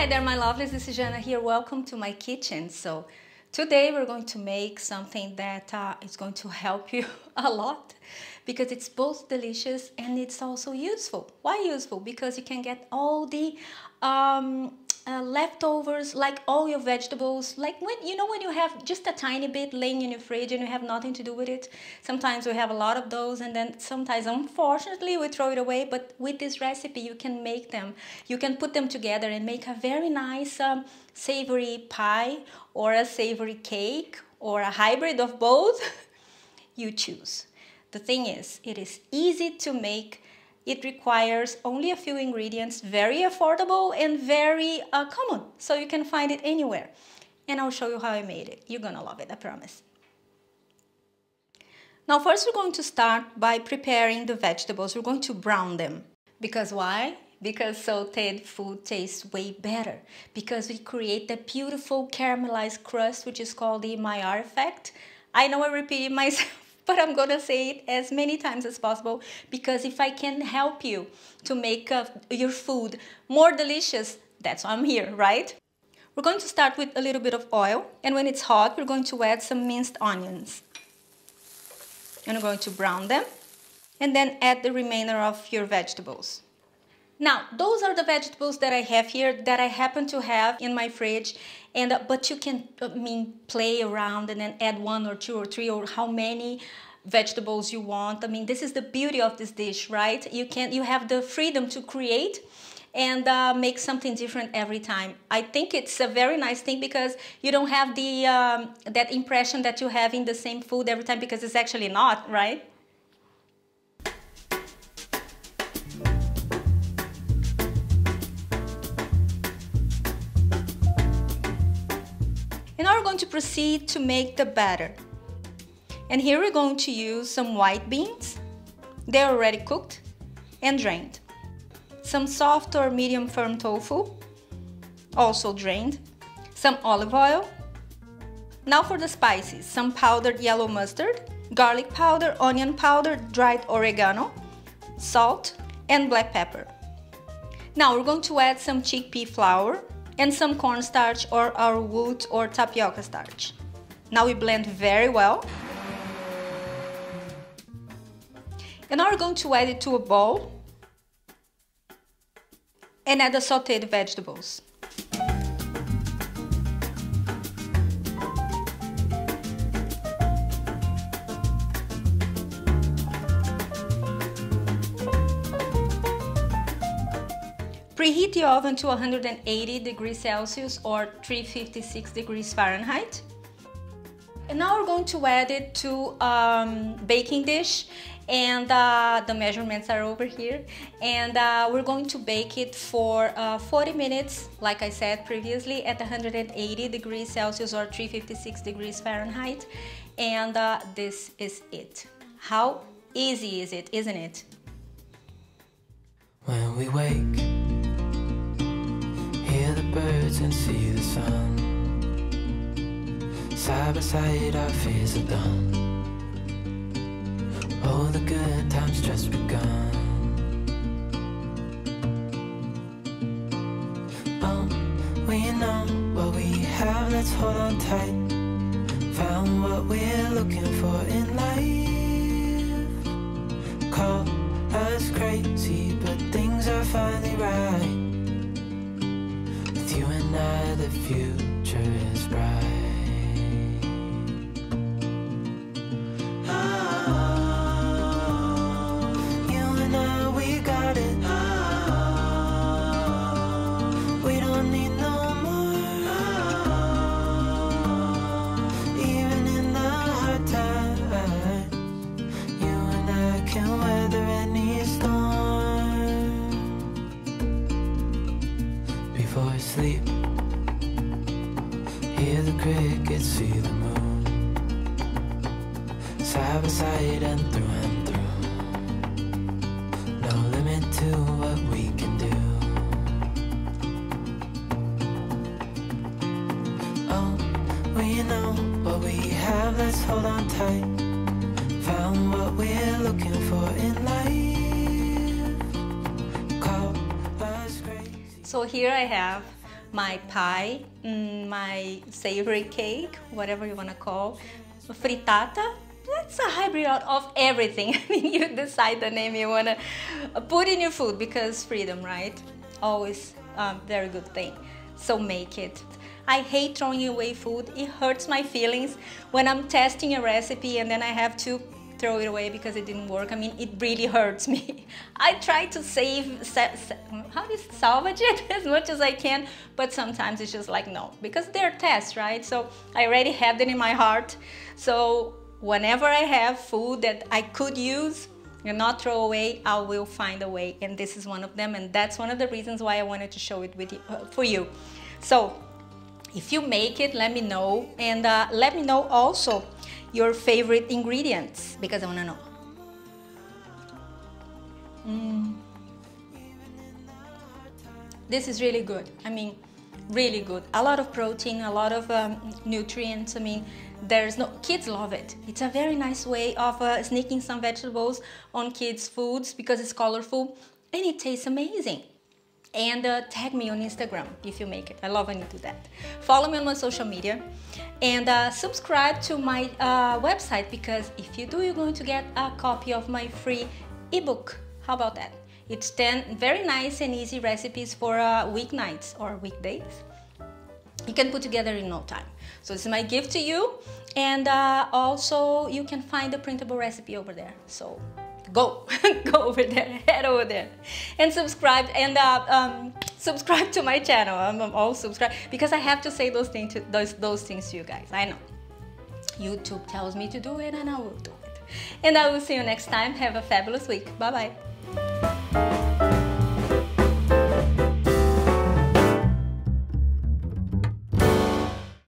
Hi there, my lovelies. This is Jana here. Welcome to my kitchen. So today we're going to make something that is going to help you a lot because it's both delicious and it's also useful. Why useful? Because you can get all the leftovers, like all your vegetables, like when you have just a tiny bit laying in your fridge and you have nothing to do with it. Sometimes we have a lot of those and then sometimes unfortunately we throw it away, but with this recipe you can make them, you can put them together and make a very nice savory pie or a savory cake or a hybrid of both. You choose. The thing is, it is easy to make. It requires only a few ingredients, very affordable and very common, so you can find it anywhere. And I'll show you how I made it. You're gonna love it, I promise. Now first we're going to start by preparing the vegetables. We're going to brown them. Because why? Because sauteed food tastes way better. Because we create that beautiful caramelized crust, which is called the Maillard effect. I know I repeated myself, but I'm gonna say it as many times as possible because if I can help you to make your food more delicious, that's why I'm here, right? We're going to start with a little bit of oil, and when it's hot, we're going to add some minced onions. And we're going to brown them, and then add the remainder of your vegetables. Now, those are the vegetables that I have here that I happen to have in my fridge, and but you can play around and then add 1 or 2 or 3 or how many vegetables you want. I mean, this is the beauty of this dish, right? You have the freedom to create and make something different every time. I think it's a very nice thing because you don't have the that impression that you have in the same food every time, because it's actually not, right? And now we're going to proceed to make the batter. And here we're going to use some white beans. They're already cooked and drained. Some soft or medium firm tofu, also drained. Some olive oil. Now for the spices, some powdered yellow mustard, garlic powder, onion powder, dried oregano, salt, and black pepper. Now we're going to add some chickpea flour and some cornstarch or our oat or tapioca starch. Now we blend very well. And now we're going to add it to a bowl and add the sauteed vegetables. Preheat the oven to 180 degrees Celsius or 356 degrees Fahrenheit. And now we're going to add it to baking dish, and the measurements are over here. And we're going to bake it for 40 minutes, like I said previously, at 180 degrees Celsius or 356 degrees Fahrenheit. And this is it. How easy is it, isn't it? When we wake, hear the birds and see the sun. Side by side our fears are done. Oh, the good times just begun. We know what we have, let's hold on tight. Found what we're looking for in life. Call us crazy, but things are finally right. With you and I, the future is bright. Before I sleep, hear the crickets, see the moon. Side by side and through. No limit to what we can do. Oh, we know what we have, let's hold on tight. Found what we're looking for in life. Call us crazy. So here I have my pie, my savory cake, whatever you want to call, frittata. That's a hybrid of everything. I mean, you decide the name you want to put in your food, because freedom, right? Always a very good thing. So make it. I hate throwing away food. It hurts my feelings when I'm testing a recipe and then I have to throw it away because it didn't work. I mean, it really hurts me. I try to salvage it as much as I can, but sometimes it's just like, no, because they're tests, right? So I already have that in my heart. So whenever I have food that I could use and not throw away, I will find a way, and this is one of them, and that's one of the reasons why I wanted to show it with you, for you. So if you make it, let me know, and let me know also your favorite ingredients, because I want to know. This is really good. I mean, really good. A lot of protein, a lot of nutrients. I mean, kids love it. It's a very nice way of sneaking some vegetables on kids' foods because it's colorful and it tastes amazing. And tag me on Instagram if you make it. I love when you do that. Follow me on my social media and subscribe to my website, because if you do, you're going to get a copy of my free ebook. How about that? It's 10 very nice and easy recipes for weeknights or weekdays. You can put together in no time. So this is my gift to you, and also you can find the printable recipe over there. So go over there, head over there and subscribe, and subscribe to my channel. I'm all subscribed because I have to say those things to you guys. I know YouTube tells me to do it, and I will do it. And I will see you next time. Have a fabulous week. Bye bye.